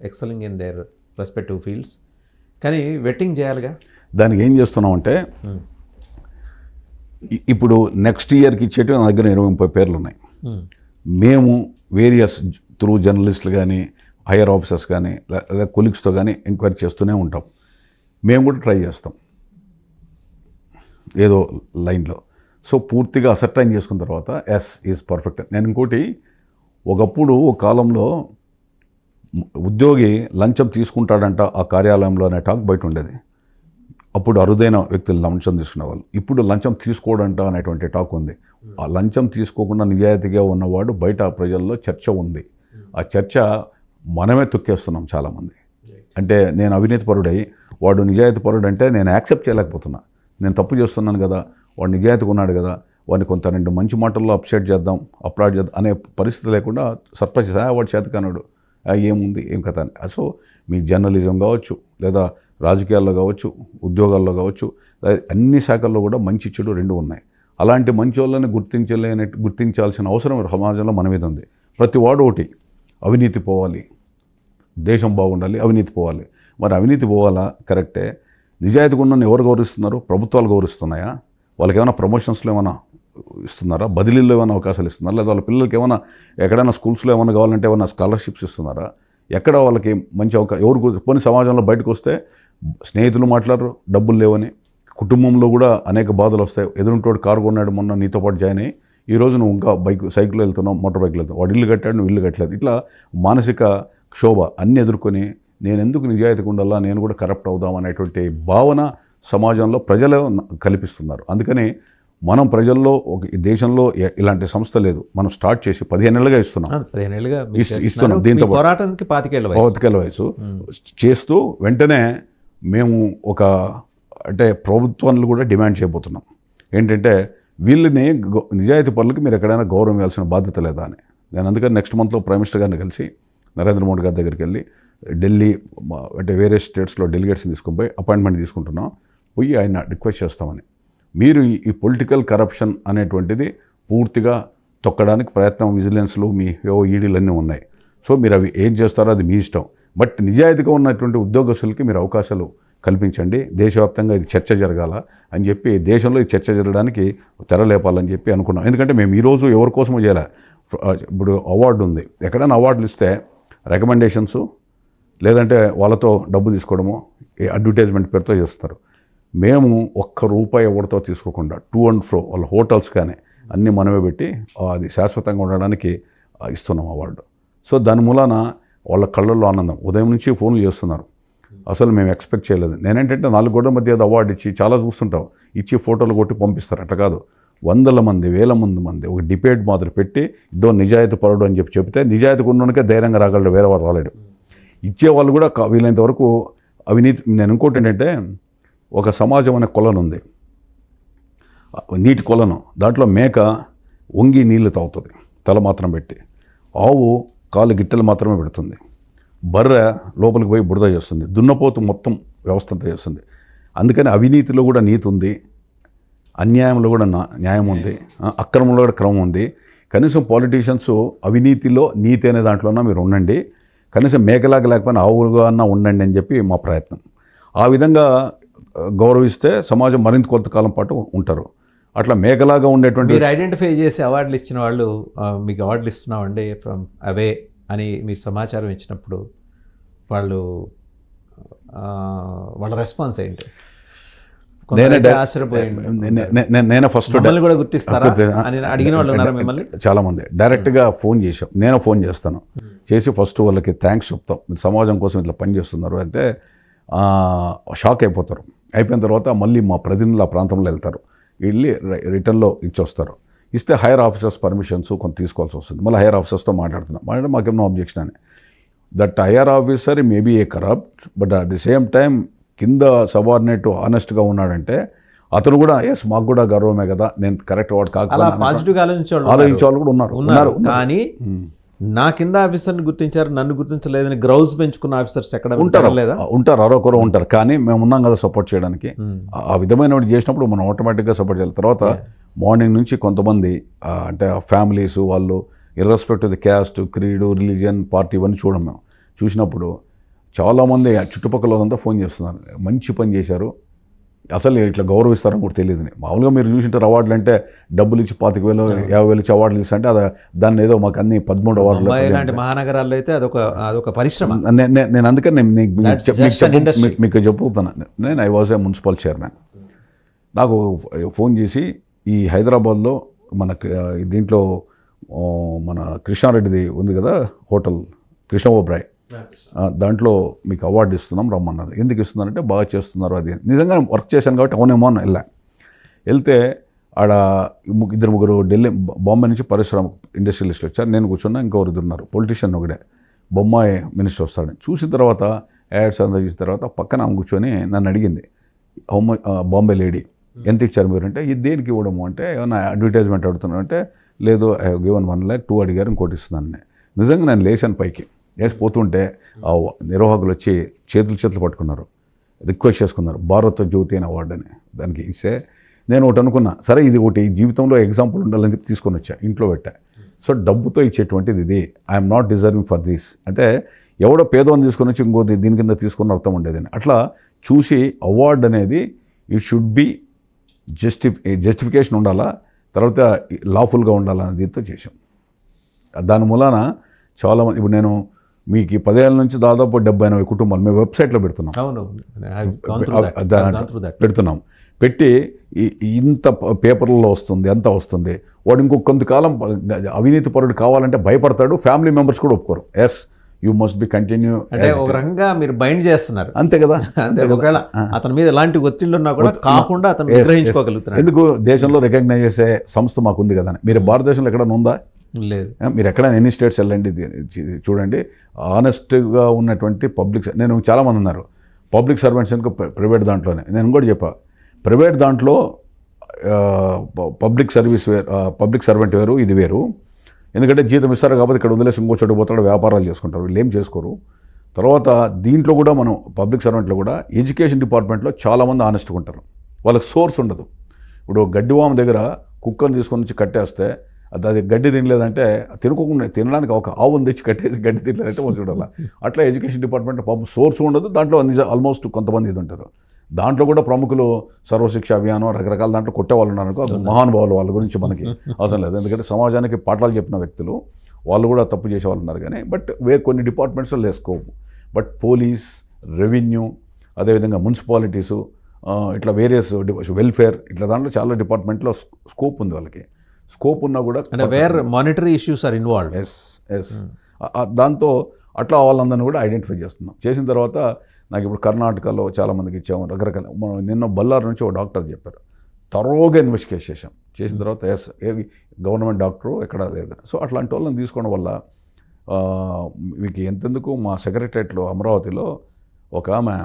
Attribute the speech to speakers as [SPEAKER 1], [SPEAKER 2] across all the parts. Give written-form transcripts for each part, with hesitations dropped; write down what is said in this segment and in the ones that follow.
[SPEAKER 1] Excelling in their respective fields. కానీ vetting చేయాలిగా.
[SPEAKER 2] దానికి ఏం చేస్తున్నామంటే ఇప్పుడు నెక్స్ట్ ఇయర్కి ఇచ్చేటివి నా దగ్గర 20-30 పేర్లు ఉన్నాయి. మేము వేరియస్ త్రూ జర్నలిస్టులు కానీ హైయర్ ఆఫీసర్స్ కానీ లేదా కొలీగ్స్తో కానీ ఎంక్వైరీ చేస్తూనే ఉంటాం. మేము కూడా ట్రై చేస్తాం ఏదో లైన్లో. సో పూర్తిగా అసర్టైన్ చేసుకున్న తర్వాత ఎస్ ఈజ్ పర్ఫెక్ట్. నేను ఇంకోటి, ఒకప్పుడు ఒక కాలంలో ఉద్యోగి లంచం తీసుకుంటాడంట ఆ కార్యాలయంలో అనే టాక్ బయట ఉండేది. అప్పుడు అరుదైన వ్యక్తులు లంచం తీసుకునేవాళ్ళు. ఇప్పుడు లంచం తీసుకోవడంట అనేటువంటి టాక్ ఉంది. ఆ లంచం తీసుకోకుండా నిజాయితీగా ఉన్నవాడు బయట ప్రజల్లో చర్చ ఉంది. ఆ చర్చ మనమే తొక్కేస్తున్నాం చాలామంది. అంటే నేను అవినీతిపరుడై వాడు నిజాయితీపరుడు అంటే నేను యాక్సెప్ట్ చేయలేకపోతున్నా. నేను తప్పు చేస్తున్నాను కదా, వాడు నిజాయితీగా ఉన్నాడు కదా, వాడిని కొంత 2 మంచి మాటల్లో అప్సెట్ చేద్దాం, అప్లాడ్ చేద్దాం అనే పరిస్థితి లేకుండా సర్ప్రైజ్ వాడు చేతకానుడు ఏముంది ఏం కథ అని. సో మీ జర్నలిజం కావచ్చు, లేదా రాజకీయాల్లో కావచ్చు, ఉద్యోగాల్లో కావచ్చు, అన్ని శాఖల్లో కూడా మంచి చెడు 2 ఉన్నాయి. అలాంటి మంచి వాళ్ళని గుర్తించాల్సిన అవసరం సమాజంలో మన మీద ఉంది. ప్రతి వాడు ఒకటి, అవినీతి పోవాలి, దేశం బాగుండాలి, అవినీతి పోవాలి. మరి అవినీతి పోవాలా కరెక్టే. నిజాయితీగా ఉన్న ఎవరు గౌరవిస్తున్నారు? ప్రభుత్వాలు గౌరవిస్తున్నాయా? వాళ్ళకి ఏమైనా ప్రమోషన్స్లో ఏమైనా ఇస్తున్నారా? బదిలీల్లో ఏమైనా అవకాశాలు ఇస్తున్నారా? లేదా వాళ్ళ పిల్లలకి ఏమైనా ఎక్కడైనా స్కూల్స్లో ఏమైనా కావాలంటే ఏమైనా స్కాలర్షిప్స్ ఇస్తున్నారా? ఎక్కడ వాళ్ళకి మంచి అవకాశం ఎవరు పోనీ సమాజంలో బయటకు వస్తే స్నేహితులు మాట్లాడరు, డబ్బులు లేవని. కుటుంబంలో కూడా అనేక బాధలు వస్తాయి. ఎదురుంటోడు కారు కొన్నాడు మొన్న నీతో పాటు జాయిన్ అయ్యి, ఈరోజు నువ్వు ఇంకా సైకిల్లో వెళ్తున్నావు, మోటార్ బైక్లో వెళ్తున్నావు, వాడు ఇల్లు కట్టాడు, నువ్వు ఇల్లు కట్టలేదు. ఇట్లా మానసిక క్షోభ అన్నీ ఎదుర్కొని నేను ఎందుకు నిజాయితీగా ఉండాలా, నేను కూడా కరప్ట్ అవుదాం అనేటువంటి భావన సమాజంలో ప్రజలు కల్పిస్తున్నారు. అందుకని మనం ప్రజల్లో దేశంలో ఇలాంటి సంస్థ లేదు. మనం స్టార్ట్ చేసి 15 ఏళ్ళుగా ఇస్తున్నాం. దీంతో
[SPEAKER 1] పోరాటానికి
[SPEAKER 2] 25 వయసు చేస్తూ వెంటనే మేము ఒక అంటే ప్రభుత్వాన్ని కూడా డిమాండ్ చేయబోతున్నాం. ఏంటంటే వీళ్ళని నిజాయితీ పనులకి మీరు ఎక్కడైనా గౌరవం ఇవ్వాల్సిన బాధ్యత లేదా అని. నేను అందుకని నెక్స్ట్ మంత్లో ప్రైమ్ మినిస్టర్ గారిని కలిసి నరేంద్ర మోడీ గారి దగ్గరికి వెళ్ళి ఢిల్లీ అంటే వేరే స్టేట్స్లో డెలిగేట్స్ని తీసుకొని పోయి అపాయింట్మెంట్ తీసుకుంటున్నాం. పోయి ఆయన రిక్వెస్ట్ చేస్తామని, మీరు ఈ పొలిటికల్ కరప్షన్ అనేటువంటిది పూర్తిగా తొక్కడానికి ప్రయత్నం, విజిలెన్స్లు మీ ఈడీలు అన్నీ ఉన్నాయి. సో మీరు అవి ఏం చేస్తారో అది మీ ఇష్టం. బట్ నిజాయితీగా ఉన్నటువంటి ఉద్యోగస్తులకి మీరు అవకాశాలు కల్పించండి. దేశవ్యాప్తంగా ఇది చర్చ జరగాల అని చెప్పి, దేశంలో ఈ చర్చ జరగడానికి తెరలేపాలని చెప్పి అనుకున్నాం. ఎందుకంటే మేము ఈరోజు ఎవరి కోసమో చేయాలి. ఇప్పుడు అవార్డు ఉంది, ఎక్కడైనా అవార్డులు ఇస్తే రికమెండేషన్స్ లేదంటే వాళ్ళతో డబ్బు తీసుకోవడము అడ్వర్టైజ్మెంట్ పేరుతో చేస్తారు. మేము ₹1 ఎవరితో తీసుకోకుండా టూ అండ్ ఫ్రో వాళ్ళ హోటల్స్ కానీ అన్నీ మనమే పెట్టి అది శాశ్వతంగా ఉండడానికి ఇస్తున్నాం అవార్డు. సో దాని మూలాన వాళ్ళ కళ్ళల్లో ఆనందం. ఉదయం నుంచి ఫోన్లు చేస్తున్నారు, అసలు మేము ఎక్స్పెక్ట్ చేయలేదు. నేనేంటంటే 4 గోడల మధ్య అవార్డు ఇచ్చి చాలా చూస్తుంటాం, ఇచ్చి ఫోటోలు కొట్టి పంపిస్తారు. అట్లా కాదు, 100 మంది 1000 మంది ఒక డిబేట్ మాదిరి పెట్టి ఇదో నిజాయితీ పరుడు అని చెప్పి చెప్తే నిజాయితీగా ఉన్నకే ధైర్యంగా రాగలడు, వేరే వారు రాలేడు. ఇచ్చేవాళ్ళు కూడా వీలైనంత వరకు అవినీతి. నేను ఇంకోటి ఏంటంటే, ఒక సమాజం అనే కొలను ఉంది, నీటి కొలను. దాంట్లో మేక వంగి నీళ్లు తాగుతుంది తల మాత్రం పెట్టి, ఆవు కాలు గిట్టెలు మాత్రమే పెడుతుంది, బర్రె లోపలికి పోయి బురద చేస్తుంది, దున్నపోతు మొత్తం వ్యవస్థ అంతా చేస్తుంది. అందుకని అవినీతిలో కూడా నీతి ఉంది, అన్యాయంలో కూడా న్యాయం ఉంది, అక్రమంలో కూడా క్రమం ఉంది. కనీసం పాలిటీషియన్స్ అవినీతిలో నీతి అనే దాంట్లోనే మీరు ఉండండి, కనీసం మేకలాగా లేకపోయినా ఆవులుగా అన్నా ఉండండి అని చెప్పి మా ప్రయత్నం. ఆ విధంగా గౌరవిస్తే సమాజం మరింత కొంతకాలం పాటు ఉంటారు. అట్లా మేకలాగా ఉండేటువంటి
[SPEAKER 1] మీరు ఐడెంటిఫై చేసి అవార్డులు ఇచ్చిన వాళ్ళు, మీకు అవార్డులు ఇస్తున్నామండి ఫ్రమ్ అవే అని మీరు సమాచారం ఇచ్చినప్పుడు వాళ్ళ రెస్పాన్స్ ఏంటి?
[SPEAKER 2] నేనే ఫస్ట్
[SPEAKER 1] కూడా గుర్తిస్తారా అని అడిగిన వాళ్ళు ఉన్నారా మిమ్మల్ని?
[SPEAKER 2] చాలామంది డైరెక్ట్గా ఫోన్ చేసాం, నేను ఫోన్ చేస్తాను, చేసి ఫస్ట్ వాళ్ళకి థ్యాంక్స్ చెప్తాం. మీరు సమాజం కోసం ఇట్లా పనిచేస్తున్నారు అంటే షాక్ అయిపోతారు. అయిపోయిన తర్వాత మళ్ళీ మా ప్రతినిధులు ఆ ప్రాంతంలో వెళ్తారు, వెళ్ళి రిటర్న్లో ఇచ్చొస్తారు. ఇస్తే హైయర్ ఆఫీసర్స్ పర్మిషన్స్ కొంత తీసుకోవాల్సి వస్తుంది. మళ్ళీ హైయర్ ఆఫీసర్స్తో మాట్లాడుతున్నాం, మాకేమో అబ్జెక్షన్ అని. That hire officer maybe A corrupt, but at the same time కింద సబార్డినేట్ ఆనెస్ట్గా ఉన్నాడంటే అతను కూడా ఎస్ మాకు కూడా గర్వమే కదా, నేను కరెక్ట్ వాడు కాకపోతే
[SPEAKER 1] పాజిటివ్గా
[SPEAKER 2] ఆలోచించే వాళ్ళు కూడా ఉన్నారు.
[SPEAKER 1] కానీ నా కింద ఆఫీసర్ని గుర్తించారు, నన్ను గుర్తించలేదని గ్రౌజ్ పెంచుకున్న ఆఫీసర్స్ ఎక్కడ
[SPEAKER 2] ఉంటారు, అరొకరు ఉంటారు. కానీ మేము ఉన్నాం కదా సపోర్ట్ చేయడానికి. ఆ విధమైన చేసినప్పుడు మనం ఆటోమేటిక్గా సపోర్ట్ చేయాలి. తర్వాత మార్నింగ్ నుంచి కొంతమంది అంటే ఫ్యామిలీస్ వాళ్ళు irrespective of the caste, creed, religion, party ఇవన్నీ చూడం. మేము చూసినప్పుడు చాలామంది ఆ చుట్టుపక్కల వాళ్ళంతా ఫోన్ చేస్తున్నారు, మంచి పని చేశారు, అసలు ఇట్లా గౌరవిస్తారని కూడా తెలియదు. మామూలుగా మీరు చూసింటారు అవార్డులు అంటే డబ్బులు ఇచ్చి 25,000 50,000 ఇచ్చి అవార్డులు ఇస్తే అంటే దాన్ని ఏదో మాకు అన్ని 13 అవార్డులు.
[SPEAKER 1] ముంబై లాంటి మహానగరాల్లో అయితే అదొక పరిశ్రమ.
[SPEAKER 2] నేను అందుకని
[SPEAKER 1] industry.
[SPEAKER 2] మీకు చెప్పుతాను. నేను I was a municipal chairman. నాకు ఫోన్ చేసి ఈ హైదరాబాద్లో మన దీంట్లో మన కృష్ణారెడ్డిది ఉంది కదా హోటల్, కృష్ణ ఓబ్రాయ్, దాంట్లో మీకు అవార్డు ఇస్తున్నాం రమ్మన్నారు. ఎందుకు ఇస్తున్నారంటే బాగా చేస్తున్నారు అది. నిజంగా వర్క్ చేశాను కాబట్టి అవునేమో అని వెళ్తే ఆడ 2-3 ఢిల్లీ బాంబే నుంచి పరిశ్రమ ఇండస్ట్రియలిస్ట్ వచ్చారు. నేను కూర్చున్నా, ఇంకొకరు ఉన్నారు, పొలిటీషియన్ ఒకడే, బొమ్మాయి మినిస్టర్ వస్తాడు. చూసిన తర్వాత యాడ్స్ అంతా చూసిన తర్వాత పక్కన ఆమె కూర్చొని నన్ను అడిగింది, బాంబే లేడీ, ఎంత ఇచ్చారు మీరు అంటే, ఇది దేనికి ఇవ్వడము అంటే, ఏమైనా అడ్వర్టైజ్మెంట్ అడుగుతున్నాను అంటే, లేదు ఐ హ్యావ్ గివన్ 1 lakh 2 అడిగారు, ఇంకోటి ఇస్తున్నాను. నిజంగా నేను లేచాను పైకి, వేసిపోతుంటే ఆ నిర్వాహకులు వచ్చి చేతులు పట్టుకున్నారు, రిక్వెస్ట్ చేసుకున్నారు, భారత జ్యోతి అని అవార్డు అని. దానికి ఇస్తే నేను ఒకటి అనుకున్నా, సరే ఇది ఒకటి జీవితంలో ఎగ్జాంపుల్ ఉండాలని చెప్పి తీసుకొని వచ్చా, ఇంట్లో పెట్టా. సో డబ్బుతో ఇచ్చేటువంటిది ఇది, I'm not deserving for this అంటే, ఎవడో పేదవాన్ని తీసుకొని వచ్చి ఇంకోటి దీని కింద తీసుకున్న అర్థం ఉండేది. అట్లా చూసి అవార్డు అనేది ఇట్ షుడ్ బి జస్టిఫికేషన్ ఉండాలా, తర్వాత లాఫుల్గా ఉండాలా అనే దీంతో చేసాం. దాని మూలాన చాలామంది, ఇప్పుడు నేను మీకు 10 ఏళ్ళ నుంచి దాదాపు 70-80 కుటుంబాలు మేము వెబ్సైట్లో పెడుతున్నాం. పెడుతున్నాం, పెట్టి ఇంత పేపర్లలో వస్తుంది, ఎంత వస్తుంది, వాడు ఇంకొక కొంతకాలం అవినీతి పరుడు కావాలంటే భయపడతాడు, ఫ్యామిలీ మెంబర్స్ కూడా ఒప్పుకోరు. Yes you must be continue
[SPEAKER 1] అంటే ఒక రకంగా మీరు బైండ్ చేస్తున్నారు,
[SPEAKER 2] అంతే కదా.
[SPEAKER 1] అంతే, ఒకవేళ అతని మీద ఎలాంటి ఒత్తిళ్ళు ఉన్నా కూడా కాకుండా అతను గ్రహించుకోగలుగుతున్నారు.
[SPEAKER 2] ఎందుకు దేశంలో రికగ్నైజ్ చేసే సంస్థ మాకు ఉంది కదా. మీరు భారతదేశంలో ఎక్కడైనా ఉందా?
[SPEAKER 1] లేదు.
[SPEAKER 2] మీరు ఎక్కడైనా ఎన్ని స్టేట్స్ వెళ్ళండి చూడండి, ఆనెస్ట్గా ఉన్నటువంటి నేను చాలామంది ఉన్నారు పబ్లిక్ సర్వెంట్స్ ఎందుకు ప్రైవేట్ దాంట్లోనే. నేను కూడా చెప్పా, ప్రైవేట్ దాంట్లో పబ్లిక్ సర్వెంట్ వేరు, ఇది వేరు. ఎందుకంటే జీతం ఇస్తారు కాబట్టి ఇక్కడ వదిలేసి ఇంకో చోటు పోతాడు, వ్యాపారాలు చేసుకుంటారు, వీళ్ళు ఏం చేసుకోరు. తర్వాత దీంట్లో కూడా మనం పబ్లిక్ సర్వెంట్లో కూడా ఎడ్యుకేషన్ డిపార్ట్మెంట్లో చాలామంది ఆనెస్ట్గా ఉంటారు, వాళ్ళకి సోర్స్ ఉండదు. ఇప్పుడు గడ్డివామ దగ్గర కుక్కను తీసుకొని వచ్చి కట్టేస్తే అది గడ్డి తినలేదంటే తినుకోకుండా తినడానికి ఒక ఆవును తెచ్చి కట్టేసి గడ్డి తినలేదంటే మనం చూడాలి. అట్లా ఎడ్యుకేషన్ డిపార్ట్మెంట్ పాపం సోర్స్ ఉండదు, దాంట్లో ఆల్మోస్ట్ కొంతమంది ఇది ఉంటారు. దాంట్లో కూడా ప్రముఖులు సర్వశిక్ష అభియానం రకరకాల దాంట్లో కొట్టేవాళ్ళు ఉన్నారు. మహానుభావులు, వాళ్ళ గురించి మనకి అవసరం లేదు, ఎందుకంటే సమాజానికి పాఠాలు చెప్పిన వ్యక్తులు వాళ్ళు కూడా తప్పు చేసే వాళ్ళు ఉన్నారు. కానీ బట్ కొన్ని డిపార్ట్మెంట్స్లో లేసుకోవు. బట్ పోలీస్, రెవెన్యూ, అదేవిధంగా మున్సిపాలిటీసు, ఇట్లా వేరియస్ వెల్ఫేర్, ఇట్లా దాంట్లో చాలా డిపార్ట్మెంట్లో స్కోప్ ఉంది వాళ్ళకి. స్కోప్ ఉన్నా కూడా
[SPEAKER 1] where monetary issues are involve.
[SPEAKER 2] Yes దాంతో అట్లా వాళ్ళందరినీ కూడా ఐడెంటిఫై చేస్తున్నాం. చేసిన తర్వాత నాకు ఇప్పుడు కర్ణాటకలో చాలామందికి ఇచ్చాము, రకరకాల. మనం నిన్న బళ్ళారి నుంచి ఒక డాక్టర్ చెప్పారు, తరోగా ఇన్వెస్టిగేట్ చేసిన తర్వాత ఏవి గవర్నమెంట్ డాక్టరు ఎక్కడ లేదు. సో అట్లాంటి వాళ్ళని తీసుకోవడం వల్ల మీకు ఎంతెందుకు మా సెక్రటరియట్లో అమరావతిలో ఒక ఆమె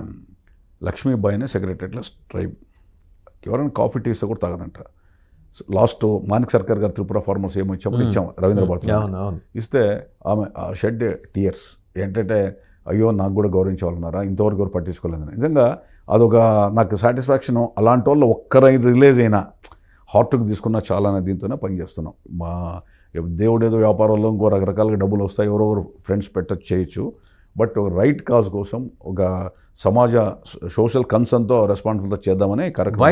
[SPEAKER 2] లక్ష్మీబాయి అనే సెక్రటరియట్లో ట్రైబ్, ఎవరైనా కాఫీ టీస్ కూడా తాగదంట. లాస్ట్ మాణిక్ సర్కార్ గారు త్రిపుర ఫార్మర్స్ ఏమో ఇచ్చాము రవీంద్ర భారతి ఇస్తే ఆమె షెడ్ టీయర్స్. ఏంటంటే అయ్యో నాకు కూడా గౌరవించాలన్నారా, ఇంతవరకు ఎవరు పట్టించుకోలేదని. నిజంగా అదొక నాకు సాటిస్ఫాక్షన్. అలాంటి వాళ్ళు ఒక్కరైనా రిలీజ్ అయినా హార్ట్కి తీసుకున్న చాలా దీంతోనే పనిచేస్తున్నాం. మా దేవుడేదో వ్యాపారంలో ఇంకో రకరకాలుగా డబ్బులు వస్తాయి, ఎవరెవరు ఫ్రెండ్స్ చేయొచ్చు. బట్ రైట్ కాజ్ కోసం ఒక సమాజ సోషల్ కన్సర్న్తో రెస్పాన్సిబిలిటీ చేద్దామని కార్యక్రమం.